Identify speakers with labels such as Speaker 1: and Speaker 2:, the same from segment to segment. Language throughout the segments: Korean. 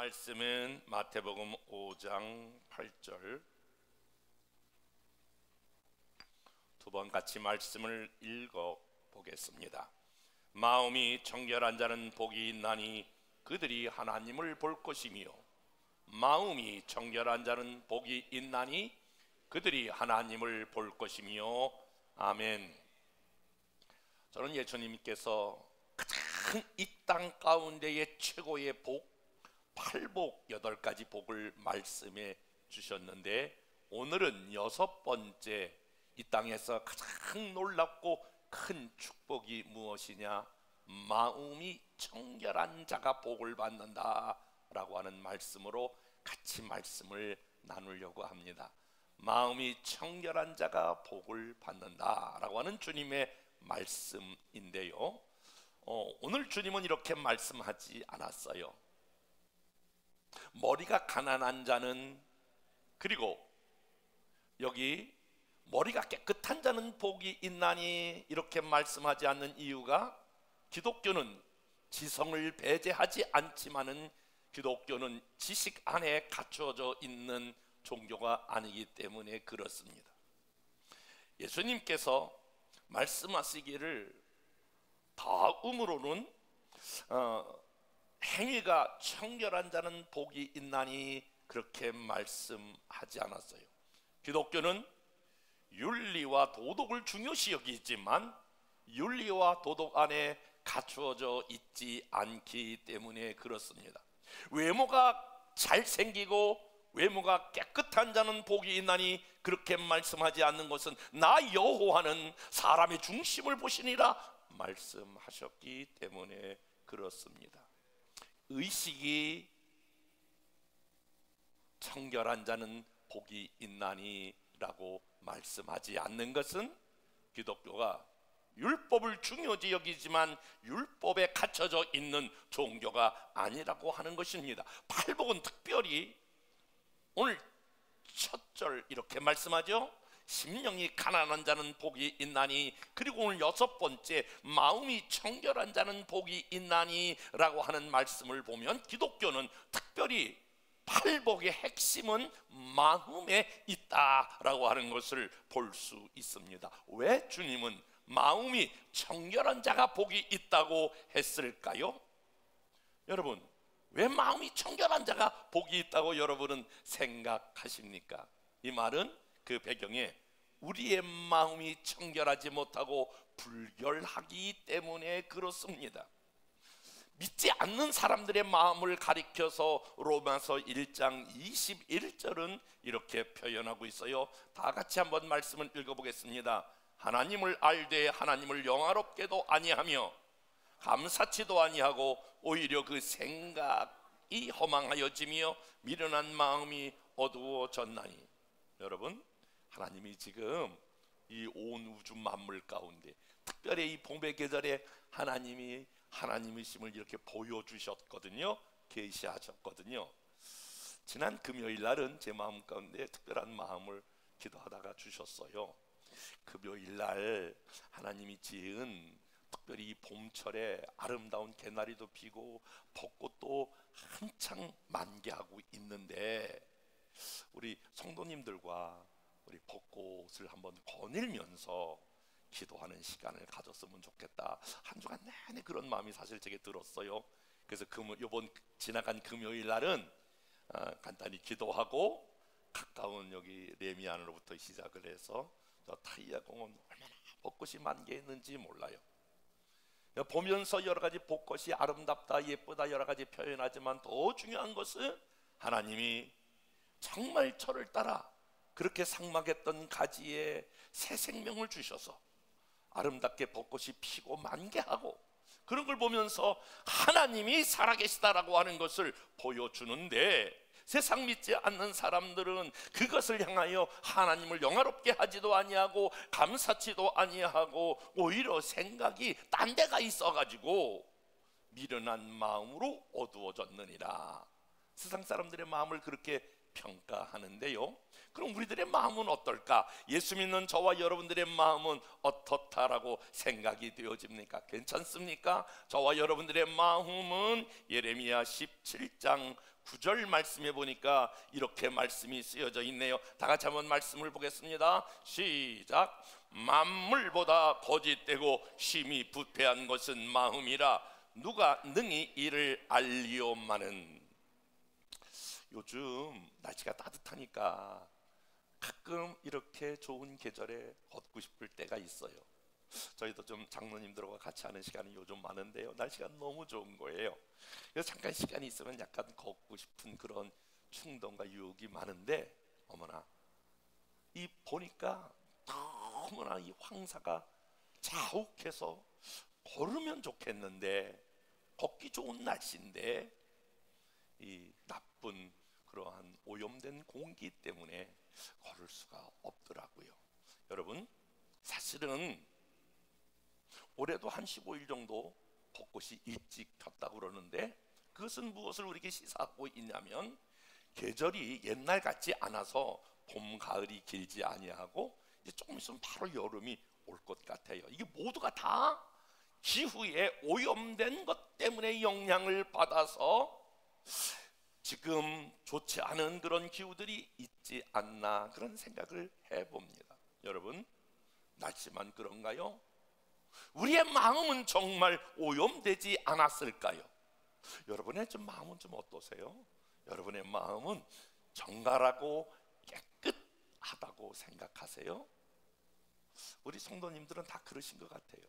Speaker 1: 말씀은 마태복음 5장 8절. 두 번 같이 말씀을 읽어 보겠습니다. 마음이 청결한 자는 복이 있나니 그들이 하나님을 볼 것이며, 마음이 청결한 자는 복이 있나니 그들이 하나님을 볼 것이며. 아멘. 저는 예수님께서 가장 이 땅 가운데의 최고의 복, 팔복 8가지 복을 말씀해 주셨는데, 오늘은 6번째 이 땅에서 가장 놀랍고 큰 축복이 무엇이냐? 마음이 청결한 자가 복을 받는다 라고 하는 말씀으로 같이 말씀을 나누려고 합니다. 마음이 청결한 자가 복을 받는다 라고 하는 주님의 말씀인데요, 오늘 주님은 이렇게 말씀하지 않았어요. 머리가 가난한 자는, 그리고 여기 머리가 깨끗한 자는 복이 있나니 이렇게 말씀하지 않는 이유가, 기독교는 지성을 배제하지 않지만은 기독교는 지식 안에 갖추어져 있는 종교가 아니기 때문에 그렇습니다. 예수님께서 말씀하시기를 다음으로는 행위가 청결한 자는 복이 있나니 그렇게 말씀하지 않았어요. 기독교는 윤리와 도덕을 중요시 여기지만 윤리와 도덕 안에 갖추어져 있지 않기 때문에 그렇습니다. 외모가 잘생기고 외모가 깨끗한 자는 복이 있나니 그렇게 말씀하지 않는 것은 나 여호와는 사람의 중심을 보시니라 말씀하셨기 때문에 그렇습니다. 의식이 청결한 자는 복이 있나니 라고 말씀하지 않는 것은 기독교가 율법을 중요시 여기지만 율법에 갇혀져 있는 종교가 아니라고 하는 것입니다. 팔복은 특별히 오늘 첫 절 이렇게 말씀하죠. 심령이 가난한 자는 복이 있나니, 그리고 오늘 6번째 마음이 청결한 자는 복이 있나니 라고 하는 말씀을 보면, 기독교는 특별히 팔복의 핵심은 마음에 있다라고 하는 것을 볼 수 있습니다. 왜 주님은 마음이 청결한 자가 복이 있다고 했을까요? 여러분, 왜 마음이 청결한 자가 복이 있다고 여러분은 생각하십니까? 이 말은 그 배경에 우리의 마음이 청결하지 못하고 불결하기 때문에 그렇습니다. 믿지 않는 사람들의 마음을 가리켜서 로마서 1장 21절은 이렇게 표현하고 있어요. 다 같이 한번 말씀을 읽어보겠습니다. 하나님을 알되 하나님을 영화롭게도 아니하며 감사치도 아니하고 오히려 그 생각이 허망하여지며 미련한 마음이 어두워졌나니. 여러분, 하나님이 지금 이 온 우주 만물 가운데 특별히 이 봄의 계절에 하나님이 하나님이심을 이렇게 보여주셨거든요. 계시하셨거든요. 지난 금요일 날은 제 마음 가운데 특별한 마음을 기도하다가 주셨어요. 금요일 날 하나님이 지은 특별히 이 봄철에 아름다운 개나리도 피고 벚꽃도 한창 만개하고 있는데, 우리 성도님들과 우리 벚꽃을 한번 거닐면서 기도하는 시간을 가졌으면 좋겠다. 한 주간 내내 그런 마음이 사실 제게 들었어요. 그래서 이번 지나간 금요일 날은 간단히 기도하고 가까운 여기 레미안으로부터 시작을 해서 저 타이야 공원 얼마나 벚꽃이 만개했는지 몰라요. 보면서 여러 가지 벚꽃이 아름답다, 예쁘다 여러 가지 표현하지만 더 중요한 것은 하나님이 정말 저를 따라 그렇게 삭막했던 가지에 새 생명을 주셔서 아름답게 벚꽃이 피고 만개하고, 그런 걸 보면서 하나님이 살아계시다라고 하는 것을 보여주는데, 세상 믿지 않는 사람들은 그것을 향하여 하나님을 영화롭게 하지도 아니하고 감사치도 아니하고 오히려 생각이 딴 데가 있어가지고 미련한 마음으로 어두워졌느니라. 세상 사람들의 마음을 그렇게 평가하는데요. 그럼 우리들의 마음은 어떨까? 예수 믿는 저와 여러분들의 마음은 어떻다라고 생각이 되어집니까? 괜찮습니까? 저와 여러분들의 마음은 예레미야 17장 9절 말씀해 보니까 이렇게 말씀이 쓰여져 있네요. 다 같이 한번 말씀을 보겠습니다. 시작. 만물보다 거짓되고 심히 부패한 것은 마음이라 누가 능히 이를 알리오마는. 요즘 날씨가 따뜻하니까 가끔 이렇게 좋은 계절에 걷고 싶을 때가 있어요. 저희도 좀 장로님들과 같이 하는 시간이 요즘 많은데요, 날씨가 너무 좋은 거예요. 그래서 잠깐 시간이 있으면 약간 걷고 싶은 그런 충동과 유혹이 많은데, 어머나 이 보니까 너무나 이 황사가 자욱해서 걸으면 좋겠는데, 걷기 좋은 날씨인데 이 나쁜 그러한 오염된 공기 때문에 걸을 수가 없더라고요. 여러분, 사실은 올해도 한 15일 정도 벚꽃이 일찍 폈다고 그러는데, 그것은 무엇을 우리에게 시사하고 있냐면 계절이 옛날 같지 않아서 봄, 가을이 길지 아니하고 이제 조금 있으면 바로 여름이 올 것 같아요. 이게 모두가 다 기후에 오염된 것 때문에 영향을 받아서 지금 좋지 않은 그런 기후들이 있지 않나, 그런 생각을 해봅니다. 여러분, 날씨만 그런가요? 우리의 마음은 정말 오염되지 않았을까요? 여러분의 좀 마음은 좀 어떠세요? 여러분의 마음은 정갈하고 깨끗하다고 생각하세요? 우리 성도님들은 다 그러신 것 같아요.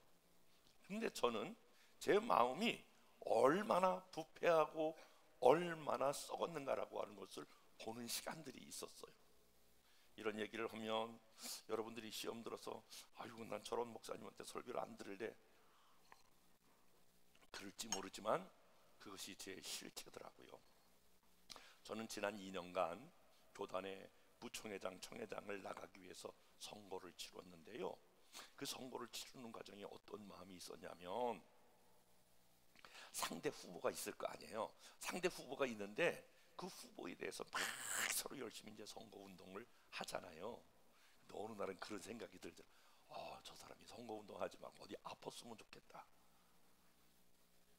Speaker 1: 근데 저는 제 마음이 얼마나 부패하고 얼마나 썩었는가라고 하는 것을 보는 시간들이 있었어요. 이런 얘기를 하면 여러분들이 시험 들어서 아이고 난 저런 목사님한테 설교를 안 들을래, 그럴지 모르지만 그것이 제 실체더라고요. 저는 지난 2년간 교단의 부총회장, 청회장을 나가기 위해서 선거를 치렀는데요, 그 선거를 치르는 과정에 어떤 마음이 있었냐면, 상대 후보가 있을 거 아니에요. 상대 후보가 있는데 그 후보에 대해서 막 서로 열심히 이제 선거 운동을 하잖아요. 근데 어느 날은 그런 생각이 들죠. 저 사람이 선거 운동하지 말고 어디 아팠으면 좋겠다.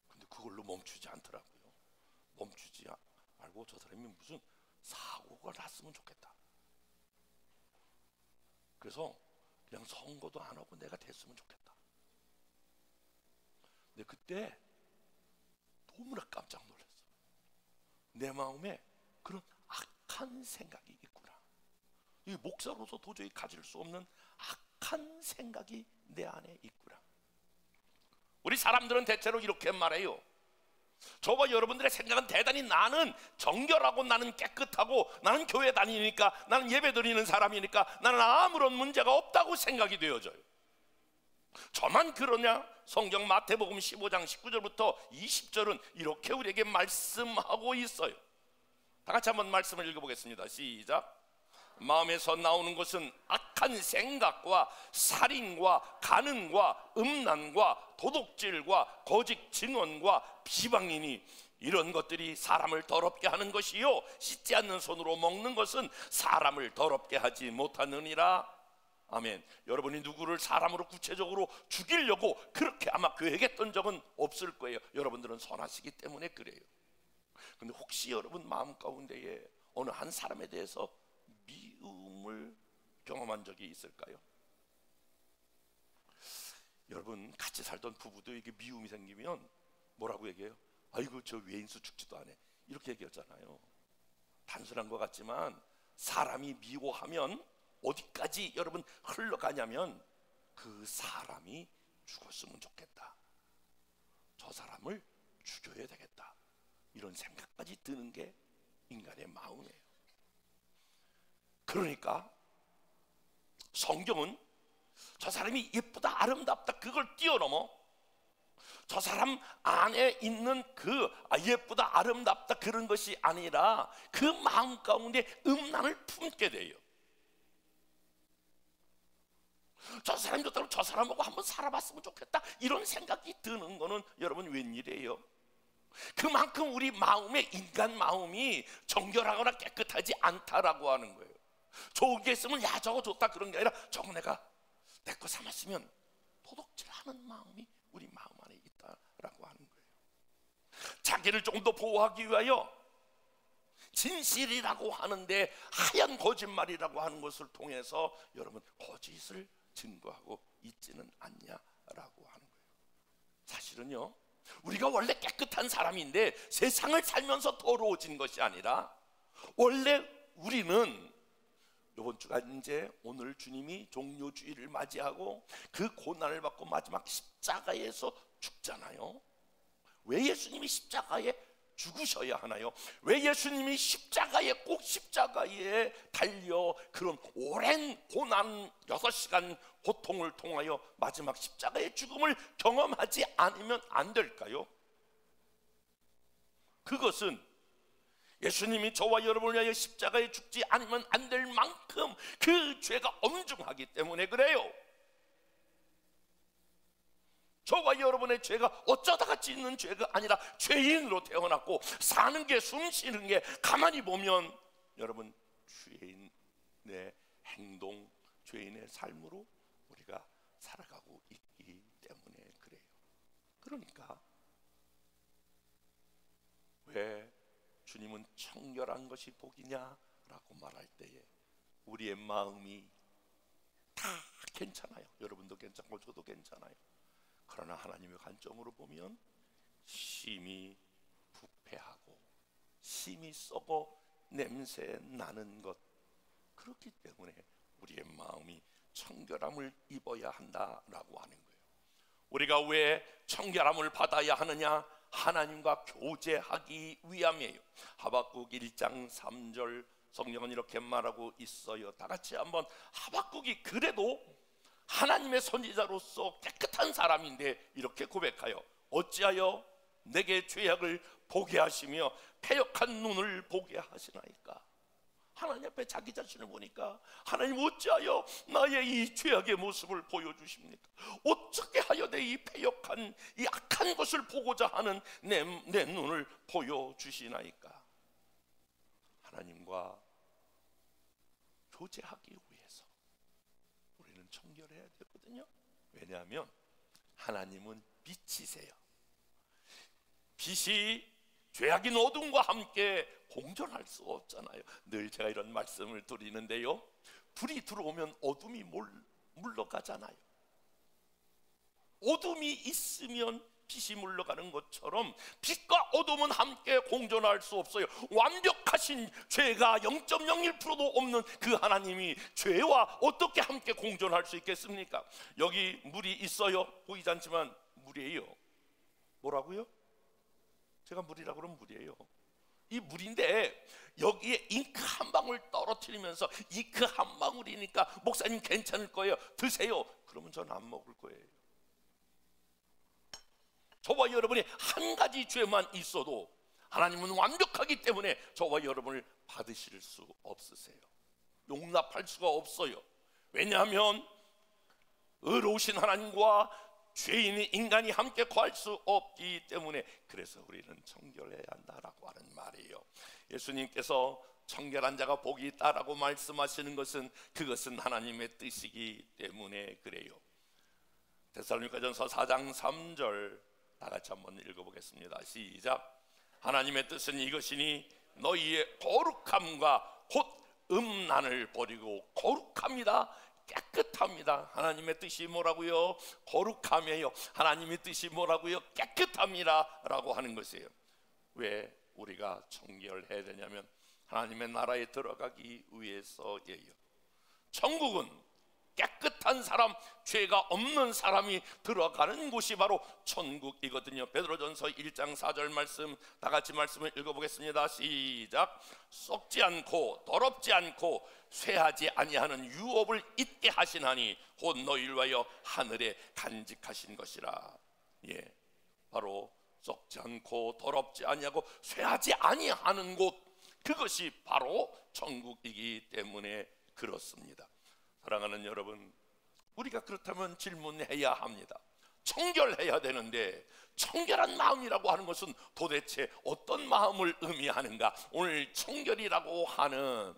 Speaker 1: 근데 그걸로 멈추지 않더라고요. 멈추지 말고 저 사람이 무슨 사고가 났으면 좋겠다. 그래서 그냥 선거도 안 하고 내가 됐으면 좋겠다. 근데 그때 너무나 깜짝 놀랐어요. 내 마음에 그런 악한 생각이 있구나. 이 목사로서 도저히 가질 수 없는 악한 생각이 내 안에 있구나. 우리 사람들은 대체로 이렇게 말해요. 저와 여러분들의 생각은 대단히 나는 정결하고 나는 깨끗하고 나는 교회 다니니까, 나는 예배 드리는 사람이니까 나는 아무런 문제가 없다고 생각이 되어져요. 저만 그러냐? 성경 마태복음 15장 19절부터 20절은 이렇게 우리에게 말씀하고 있어요. 다 같이 한번 말씀을 읽어보겠습니다. 시작. 마음에서 나오는 것은 악한 생각과 살인과 간음과 음란과 도둑질과 거짓 증언과 비방이니 이런 것들이 사람을 더럽게 하는 것이요 씻지 않는 손으로 먹는 것은 사람을 더럽게 하지 못하느니라. 아멘. 여러분이 누구를 사람으로 구체적으로 죽이려고 그렇게 아마 계획했던 적은 없을 거예요. 여러분들은 선하시기 때문에 그래요. 근데 혹시 여러분 마음 가운데에 어느 한 사람에 대해서 미움을 경험한 적이 있을까요? 여러분 같이 살던 부부도 이게 미움이 생기면 뭐라고 얘기해요? 아이고 저 외인수 죽지도 않아, 이렇게 얘기하잖아요. 단순한 것 같지만 사람이 미워하면 어디까지 여러분 흘러가냐면 그 사람이 죽었으면 좋겠다, 저 사람을 죽여야 되겠다, 이런 생각까지 드는 게 인간의 마음이에요. 그러니까 성경은 저 사람이 예쁘다 아름답다 그걸 뛰어넘어 저 사람 안에 있는 그 예쁘다 아름답다 그런 것이 아니라 그 마음 가운데 음란을 품게 돼요. 저 사람이 좋다고 저 사람하고 한번 살아봤으면 좋겠다, 이런 생각이 드는 거는 여러분 웬일이에요? 그만큼 우리 마음에 인간 마음이 정결하거나 깨끗하지 않다라고 하는 거예요. 좋은 게 있으면 야 저거 좋다 그런 게 아니라 저거 내가 내 거 삼았으면 도둑질하는 마음이 우리 마음 안에 있다라고 하는 거예요. 자기를 조금 더 보호하기 위하여 진실이라고 하는데 하얀 거짓말이라고 하는 것을 통해서 여러분 거짓을 증거하고 있지는 않냐라고 하는 거예요. 사실은요, 우리가 원래 깨끗한 사람인데 세상을 살면서 더러워진 것이 아니라 원래 우리는 이번 주가 이제 오늘 주님이 종료주일을 맞이하고 그 고난을 받고 마지막 십자가에서 죽잖아요. 왜 예수님이 십자가에 죽으셔야 하나요? 왜 예수님이 꼭 십자가에 달려 그런 오랜 고난 6시간 고통을 통하여 마지막 십자가의 죽음을 경험하지 않으면 안 될까요? 그것은 예수님이 저와 여러분을 위하여 십자가에 죽지 않으면 안 될 만큼 그 죄가 엄중하기 때문에 그래요. 저와 여러분의 죄가 어쩌다가 짓는 죄가 아니라 죄인으로 태어났고 사는 게, 숨 쉬는 게 가만히 보면 여러분 죄인의 행동, 죄인의 삶으로 우리가 살아가고 있기 때문에 그래요. 그러니까 왜 주님은 청결한 것이 복이냐라고 말할 때에 우리의 마음이 다 괜찮아요. 여러분도 괜찮고 저도 괜찮아요. 그러나 하나님의 관점으로 보면 심히 부패하고 심히 썩어 냄새 나는 것, 그렇기 때문에 우리의 마음이 청결함을 입어야 한다라고 하는 거예요. 우리가 왜 청결함을 받아야 하느냐? 하나님과 교제하기 위함이에요. 하박국 1장 3절 성경은 이렇게 말하고 있어요. 다 같이 한번, 하박국이 그래도 하나님의 선지자로서 깨끗한 사람인데 이렇게 고백하여 어찌하여 내게 죄악을 보게 하시며 패역한 눈을 보게 하시나이까. 하나님 앞에 자기 자신을 보니까 하나님 어찌하여 나의 이 죄악의 모습을 보여주십니까? 어떻게 하여 내 이 패역한 이 악한 것을 보고자 하는 내 눈을 보여주시나이까. 하나님과 교제하기 위해서 우리는 청결해야 되거든요. 왜냐하면 하나님은 빛이세요. 빛이 죄악인 어둠과 함께 공존할 수 없잖아요. 늘 제가 이런 말씀을 드리는데요, 불이 들어오면 어둠이 물러가잖아요. 어둠이 있으면 빛이 물러가는 것처럼 빛과 어둠은 함께 공존할 수 없어요. 완벽하신 죄가 0.01%도 없는 그 하나님이 죄와 어떻게 함께 공존할 수 있겠습니까? 여기 물이 있어요. 보이지 않지만 물이에요. 뭐라고요? 제가 물이라고 그러면 물이에요. 이 물인데 여기에 잉크 한 방울 떨어뜨리면서 잉크 한 방울이니까 목사님 괜찮을 거예요, 드세요. 그러면 저는 안 먹을 거예요. 저와 여러분이 한 가지 죄만 있어도 하나님은 완벽하기 때문에 저와 여러분을 받으실 수 없으세요. 용납할 수가 없어요. 왜냐하면 의로우신 하나님과 죄인이 인간이 함께 거할 수 없기 때문에, 그래서 우리는 청결해야 한다라고 하는 말이에요. 예수님께서 청결한 자가 복이 있다라고 말씀하시는 것은 그것은 하나님의 뜻이기 때문에 그래요. 데살로니가전서 4장 3절 다 같이 한번 읽어보겠습니다. 시작. 하나님의 뜻은 이것이니 너희의 거룩함과 곧 음란을 버리고, 거룩합니다, 깨끗합니다. 하나님의 뜻이 뭐라고요? 거룩함이에요. 하나님의 뜻이 뭐라고요? 깨끗함이라 라고 하는 것이에요. 왜 우리가 청결해야 되냐면 하나님의 나라에 들어가기 위해서예요. 천국은 깨끗한 사람, 죄가 없는 사람이 들어가는 곳이 바로 천국이거든요. 베드로전서 1장 4절 말씀 다 같이 말씀을 읽어보겠습니다. 시작. 썩지 않고 더럽지 않고 쇠하지 아니하는 유업을 잊게 하시나니 곧 너희를 위하여 하늘에 간직하신 것이라. 예, 바로 썩지 않고 더럽지 아니하고 쇠하지 아니하는 곳, 그것이 바로 천국이기 때문에 그렇습니다. 사랑하는 여러분, 우리가 그렇다면 질문해야 합니다. 청결해야 되는데 청결한 마음이라고 하는 것은 도대체 어떤 마음을 의미하는가? 오늘 청결이라고 하는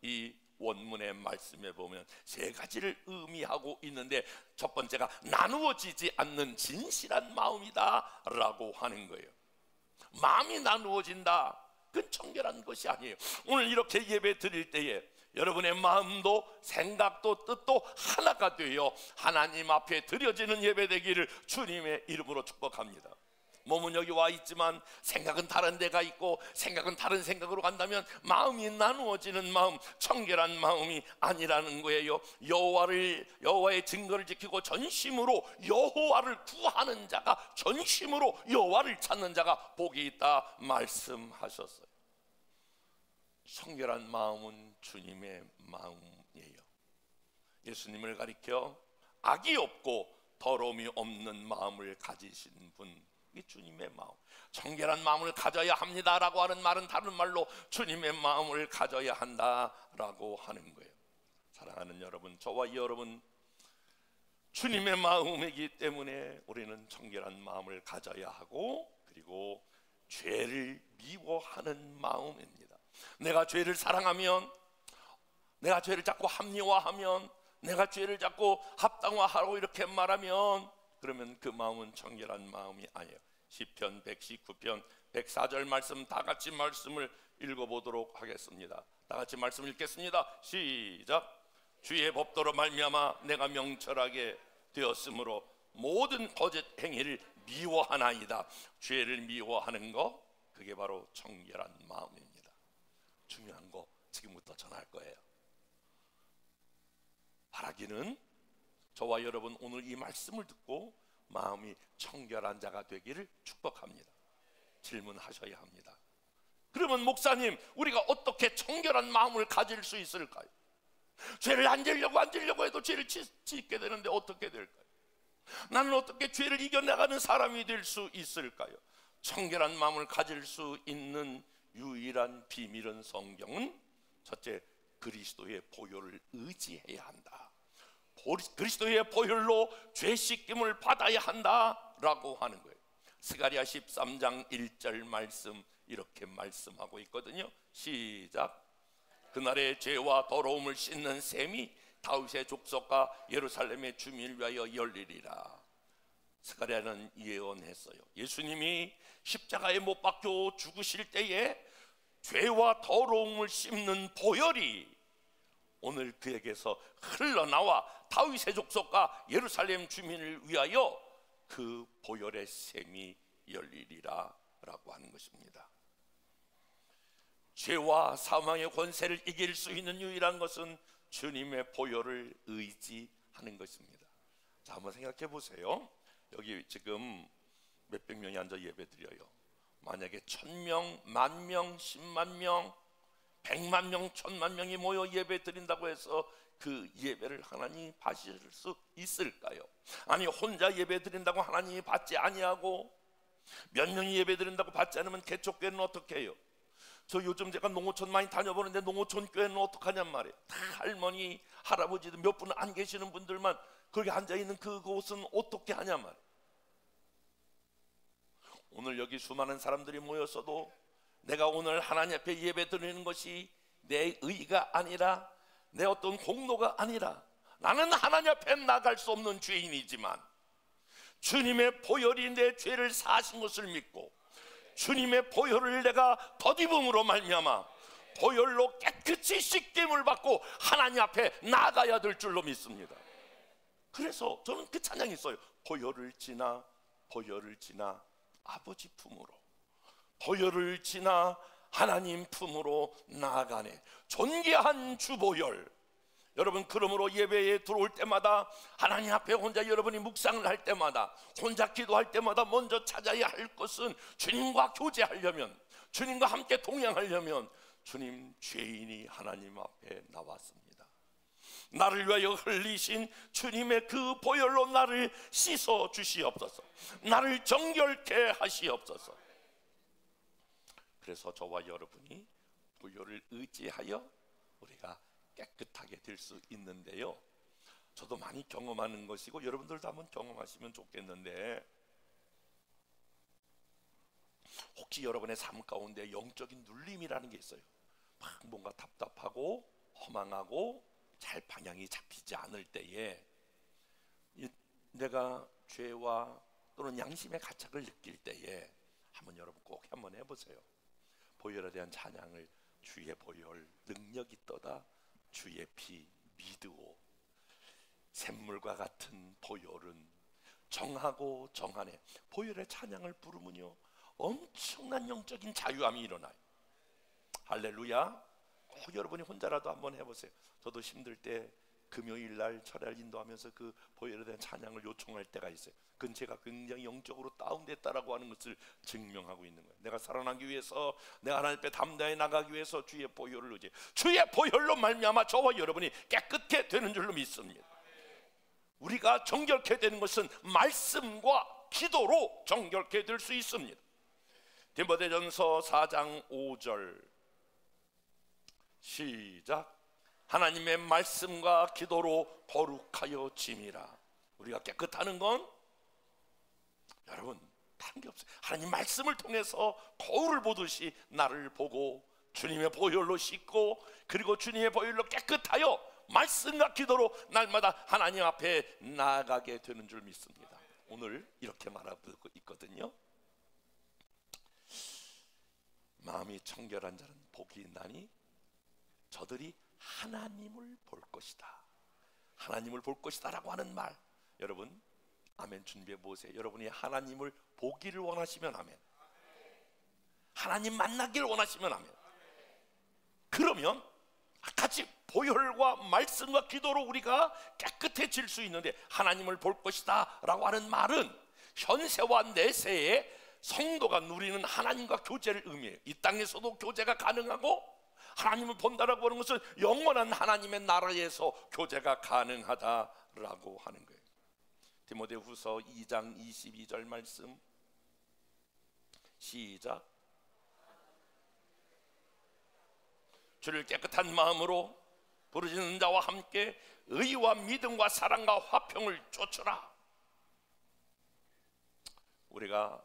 Speaker 1: 이 원문의 말씀에 보면 세 가지를 의미하고 있는데, 첫 번째가 나누어지지 않는 진실한 마음이다 라고 하는 거예요. 마음이 나누어진다, 그건 청결한 것이 아니에요. 오늘 이렇게 예배 드릴 때에 여러분의 마음도 생각도 뜻도 하나가 되어 하나님 앞에 드려지는 예배 되기를 주님의 이름으로 축복합니다. 몸은 여기 와 있지만 생각은 다른 데가 있고, 생각은 다른 생각으로 간다면 마음이 나누어지는 마음, 청결한 마음이 아니라는 거예요. 여호와의 증거를 지키고 전심으로 여호와를 구하는 자가, 전심으로 여호와를 찾는 자가 복이 있다 말씀하셨어요. 청결한 마음은 주님의 마음이에요. 예수님을 가리켜 악이 없고 더러움이 없는 마음을 가지신 분, 이게 주님의 마음. 청결한 마음을 가져야 합니다라고 하는 말은 다른 말로 주님의 마음을 가져야 한다라고 하는 거예요. 사랑하는 여러분, 저와 여러분, 주님의 마음이기 때문에 우리는 청결한 마음을 가져야 하고, 그리고 죄를 미워하는 마음입니다. 내가 죄를 사랑하면, 내가 죄를 자꾸 합리화하면, 내가 죄를 자꾸 합당화하고 이렇게 말하면, 그러면 그 마음은 청결한 마음이 아니에요. 시편 119편 104절 말씀, 다 같이 말씀을 읽어보도록 하겠습니다. 다 같이 말씀 읽겠습니다. 시작. 주의 법도로 말미암아 내가 명철하게 되었으므로 모든 거짓 행위를 미워하나이다. 죄를 미워하는 거, 그게 바로 청결한 마음입니다. 중요한 거 지금부터 전할 거예요. 바라기는 저와 여러분 오늘 이 말씀을 듣고 마음이 청결한 자가 되기를 축복합니다. 질문하셔야 합니다. 그러면 목사님, 우리가 어떻게 청결한 마음을 가질 수 있을까요? 죄를 안 지려고 해도 죄를 짓게 되는데 어떻게 될까요? 나는 어떻게 죄를 이겨나가는 사람이 될 수 있을까요? 청결한 마음을 가질 수 있는 유일한 비밀은 성경은 첫째, 그리스도의 보혈을 의지해야 한다. 그리스도의 보혈로 죄 씻김을 받아야 한다라고 하는 거예요. 스가랴 13장 1절 말씀 이렇게 말씀하고 있거든요. 시작. 그날의 죄와 더러움을 씻는 셈이 다윗의 족속과 예루살렘의 주민을 위하여 열리리라. 스가랴는 예언했어요. 예수님이 십자가에 못 박혀 죽으실 때에 죄와 더러움을 씻는 보혈이 오늘 그에게서 흘러나와 다윗의 족속과 예루살렘 주민을 위하여 그 보혈의 샘이 열리리라 라고 하는 것입니다. 죄와 사망의 권세를 이길 수 있는 유일한 것은 주님의 보혈을 의지하는 것입니다. 자, 한번 생각해 보세요. 여기 지금 몇백 명이 앉아 예배 드려요. 만약에 1000명, 10,000명, 10만 명, 100만 명, 1000만 명이 모여 예배 드린다고 해서 그 예배를 하나님이 받으실 수 있을까요? 아니, 혼자 예배 드린다고 하나님이 받지 아니하고 몇 명이 예배 드린다고 받지 않으면 개척교회는 어떻게 해요? 저 요즘 제가 농어촌 많이 다녀보는데 농어촌 교회는 어떡하냔 말이에요. 다 할머니, 할아버지들 몇 분 안 계시는 분들만 거기 앉아있는 그곳은 어떻게 하냔 말이에요. 오늘 여기 수많은 사람들이 모였어도 내가 오늘 하나님 앞에 예배 드리는 것이 내 의가 아니라, 내 어떤 공로가 아니라, 나는 하나님 앞에 나갈 수 없는 죄인이지만 주님의 보혈이 내 죄를 사하신 것을 믿고 주님의 보혈을 내가 덧입음으로 말미암아 보혈로 깨끗이 씻김을 받고 하나님 앞에 나가야 될 줄로 믿습니다. 그래서 저는 그 찬양이 있어요. 보혈을 지나 아버지 품으로, 보혈을 지나 하나님 품으로 나아가네. 존귀한 주보혈. 여러분, 그러므로 예배에 들어올 때마다, 하나님 앞에 혼자 여러분이 묵상을 할 때마다, 혼자 기도할 때마다 먼저 찾아야 할 것은 주님과 교제하려면, 주님과 함께 동행하려면 주님, 죄인이 하나님 앞에 나왔습니다. 나를 위하여 흘리신 주님의 그 보혈로 나를 씻어 주시옵소서. 나를 정결케 하시옵소서. 그래서 저와 여러분이 보혈을 의지하여 우리가 깨끗하게 될 수 있는데요, 저도 많이 경험하는 것이고 여러분들도 한번 경험하시면 좋겠는데, 혹시 여러분의 삶 가운데 영적인 눌림이라는 게 있어요. 막 뭔가 답답하고 허망하고 잘 방향이 잡히지 않을 때에 내가 죄와 또는 양심의 가책을 느낄 때에 한번 여러분 꼭 한번 해보세요. 보혈에 대한 찬양을 주의 보혈 능력이 있도다 주의 피 믿으오. 샘물과 같은 보혈은 정하고 정하네. 보혈의 찬양을 부르면요 엄청난 영적인 자유함이 일어나요. 할렐루야. 꼭 여러분이 혼자라도 한번 해보세요. 저도 힘들 때 금요일날 철야를 인도하면서 그 보혈에 대한 찬양을 요청할 때가 있어요. 그건 제가 굉장히 영적으로 다운됐다라고 하는 것을 증명하고 있는 거예요. 내가 살아나기 위해서, 내가 하나님 앞에 담대히 나가기 위해서 주의 보혈을 의지해 주의 보혈로 말미암아 저와 여러분이 깨끗게 되는 줄로 믿습니다. 우리가 정결케 되는 것은 말씀과 기도로 정결케 될 수 있습니다. 디모데전서 4장 5절 시작. 하나님의 말씀과 기도로 거룩하여 짐이라. 우리가 깨끗하는 건 여러분 다른 게 없어요. 하나님 말씀을 통해서 거울을 보듯이 나를 보고 주님의 보혈로 씻고 그리고 주님의 보혈로 깨끗하여 말씀과 기도로 날마다 하나님 앞에 나아가게 되는 줄 믿습니다. 오늘 이렇게 말하고 있거든요. 마음이 청결한 자는 복이 있나니 저들이 하나님을 볼 것이다. 하나님을 볼 것이다 라고 하는 말, 여러분 아멘 준비해 보세요. 여러분이 하나님을 보기를 원하시면 아멘, 하나님 만나기를 원하시면 아멘. 그러면 같이 보혈과 말씀과 기도로 우리가 깨끗해질 수 있는데, 하나님을 볼 것이다 라고 하는 말은 현세와 내세에 성도가 누리는 하나님과 교제를 의미해요. 이 땅에서도 교제가 가능하고 하나님을 본다라고 하는 것은 영원한 하나님의 나라에서 교제가 가능하다라고 하는 거예요. 디모데후서 2장 22절 말씀 시작. 주를 깨끗한 마음으로 부르짖는 자와 함께 의와 믿음과 사랑과 화평을 쫓으라. 우리가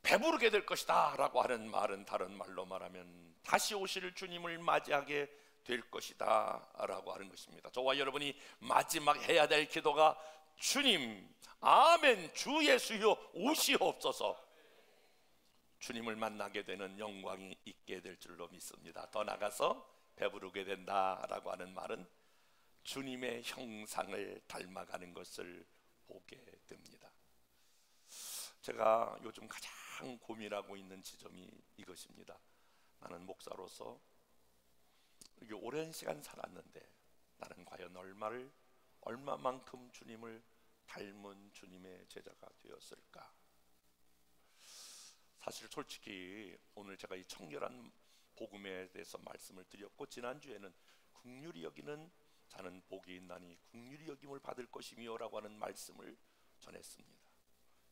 Speaker 1: 배부르게 될 것이다 라고 하는 말은 다른 말로 말하면 다시 오실 주님을 맞이하게 될 것이다 라고 하는 것입니다. 저와 여러분이 마지막 해야 될 기도가 주님 아멘 주 예수여 오시옵소서. 주님을 만나게 되는 영광이 있게 될 줄로 믿습니다. 더 나아가서 배부르게 된다라고 하는 말은 주님의 형상을 닮아가는 것을 보게 됩니다. 제가 요즘 가장 고민하고 있는 지점이 이것입니다. 나는 목사로서 이게 오랜 시간 살았는데 나는 과연 얼마만큼 주님을 닮은 주님의 제자가 되었을까? 사실 솔직히 오늘 제가 이 청결한 복음에 대해서 말씀을 드렸고, 지난주에는 긍휼히 여기는 자는 복이 있나니 긍휼히 여김을 받을 것이며 라고 하는 말씀을 전했습니다.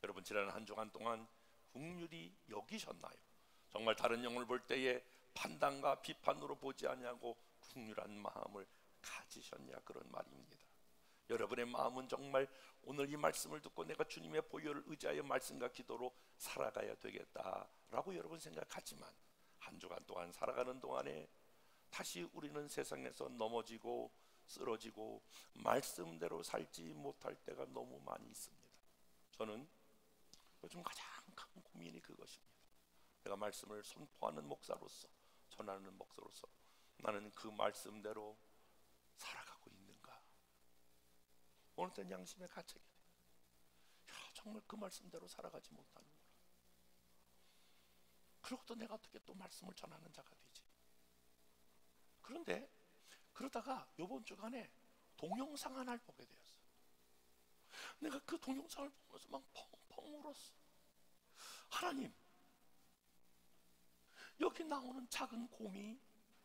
Speaker 1: 여러분 지난 한 주간 동안 긍휼히 여기셨나요? 정말 다른 영을 볼 때에 판단과 비판으로 보지 아니하고 긍휼한 마음을 가지셨냐, 그런 말입니다. 여러분의 마음은 정말 오늘 이 말씀을 듣고 내가 주님의 보혈을 의지하여 말씀과 기도로 살아가야 되겠다라고 여러분 생각하지만, 한 주간 동안 살아가는 동안에 다시 우리는 세상에서 넘어지고 쓰러지고 말씀대로 살지 못할 때가 너무 많이 있습니다. 저는 요즘 가장 큰 고민이 그것입니다. 내가 말씀을 선포하는 목사로서, 전하는 목사로서 나는 그 말씀대로 살아가고 있는가? 오늘은 양심의 가책이 정말 그 말씀대로 살아가지 못하는구나. 그리고 또 내가 어떻게 또 말씀을 전하는 자가 되지? 그런데 그러다가 이번 주간에 동영상 하나를 보게 되었어. 내가 그 동영상을 보면서 막 펑펑 울었어. 하나님, 여기 나오는 작은 곰이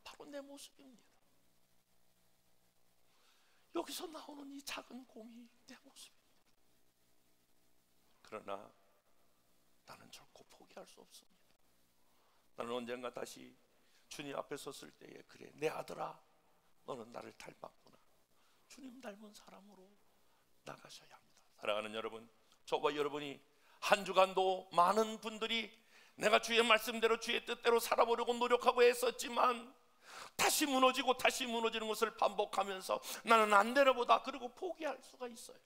Speaker 1: 바로 내 모습입니다. 여기서 나오는 이 작은 곰이 내 모습입니다. 그러나 나는 결코 포기할 수 없습니다. 나는 언젠가 다시 주님 앞에 섰을 때에, 그래 내 아들아 너는 나를 닮았구나, 주님 닮은 사람으로 나가셔야 합니다. 사랑하는 여러분, 저와 여러분이 한 주간도 많은 분들이 내가 주의 말씀대로 주의 뜻대로 살아보려고 노력하고 애썼지만 다시 무너지고 다시 무너지는 것을 반복하면서 나는 안 되나 보다, 그리고 포기할 수가 있어요.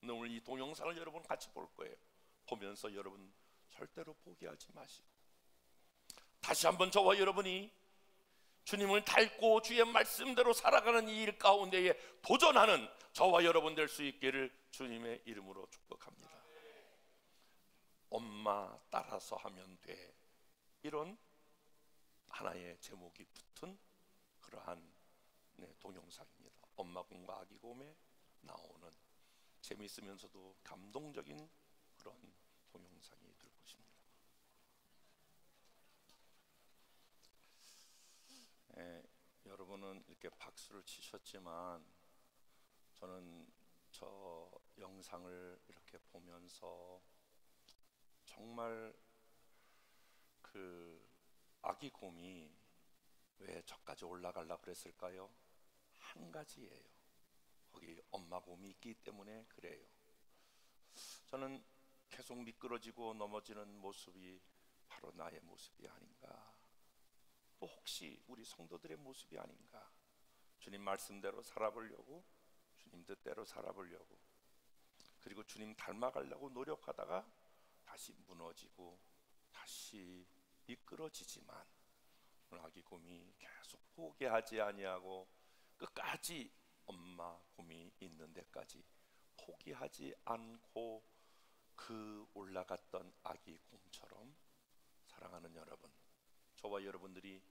Speaker 1: 오늘 이 동영상을 여러분 같이 볼 거예요. 보면서 여러분 절대로 포기하지 마시고 다시 한번 저와 여러분이 주님을 닮고 주의 말씀대로 살아가는 이 일 가운데에 도전하는 저와 여러분 될 수 있기를 주님의 이름으로 축복합니다. 엄마 따라서 하면 돼, 이런 하나의 제목이 붙은 그러한 동영상입니다. 엄마 곰과 아기 곰에 나오는 재미있으면서도 감동적인 그런 동영상이 될 것입니다. 여러분은 이렇게 박수를 치셨지만 저는 저 영상을 이렇게 보면서 정말 그 아기 곰이 왜 저까지 올라가려고 그랬을까요? 한 가지예요. 거기 엄마 곰이 있기 때문에 그래요. 저는 계속 미끄러지고 넘어지는 모습이 바로 나의 모습이 아닌가, 또 혹시 우리 성도들의 모습이 아닌가. 주님 말씀대로 살아보려고, 주님 뜻대로 살아보려고, 그리고 주님 닮아가려고 노력하다가 다시 무너지고 다시 미끄러지지만 오늘 아기 곰이 계속 포기하지 아니하고 끝까지 엄마 곰이 있는 데까지 포기하지 않고 그 올라갔던 아기 곰처럼, 사랑하는 여러분, 저와 여러분들이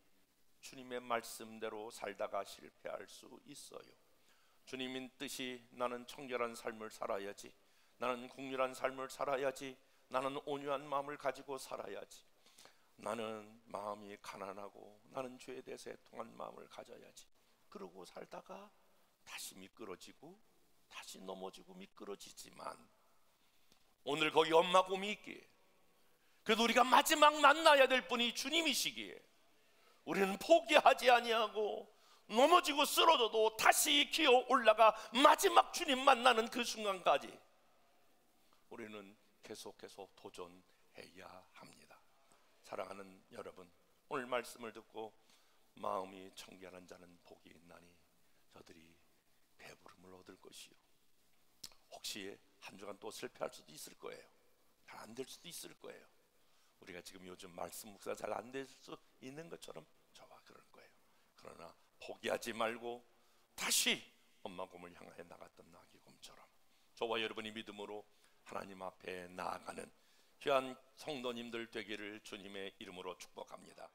Speaker 1: 주님의 말씀대로 살다가 실패할 수 있어요. 주님인 뜻이 나는 청결한 삶을 살아야지, 나는 국률한 삶을 살아야지, 나는 온유한 마음을 가지고 살아야지, 나는 마음이 가난하고 나는 죄에 대해서 애통한 마음을 가져야지, 그러고 살다가 다시 미끄러지고 다시 넘어지고 미끄러지지만 오늘 거기 엄마 곰이 있기에, 그래도 우리가 마지막 만나야 될 분이 주님이시기에 우리는 포기하지 아니하고 넘어지고 쓰러져도 다시 기어 올라가 마지막 주님 만나는 그 순간까지 우리는 계속해서 도전해야 합니다. 사랑하는 여러분, 오늘 말씀을 듣고 마음이 청결한 자는 복이 있나니 저들이 배부름을 얻을 것이요. 혹시 한 주간 또 실패할 수도 있을 거예요. 잘 안 될 수도 있을 거예요. 우리가 지금 요즘 말씀 묵상 잘 안 될 수 있는 것처럼 저와 그럴 거예요. 그러나 포기하지 말고 다시 엄마 곰을 향해 나갔던 아기 곰처럼 저와 여러분이 믿음으로 하나님 앞에 나아가는 귀한 성도님들 되기를 주님의 이름으로 축복합니다.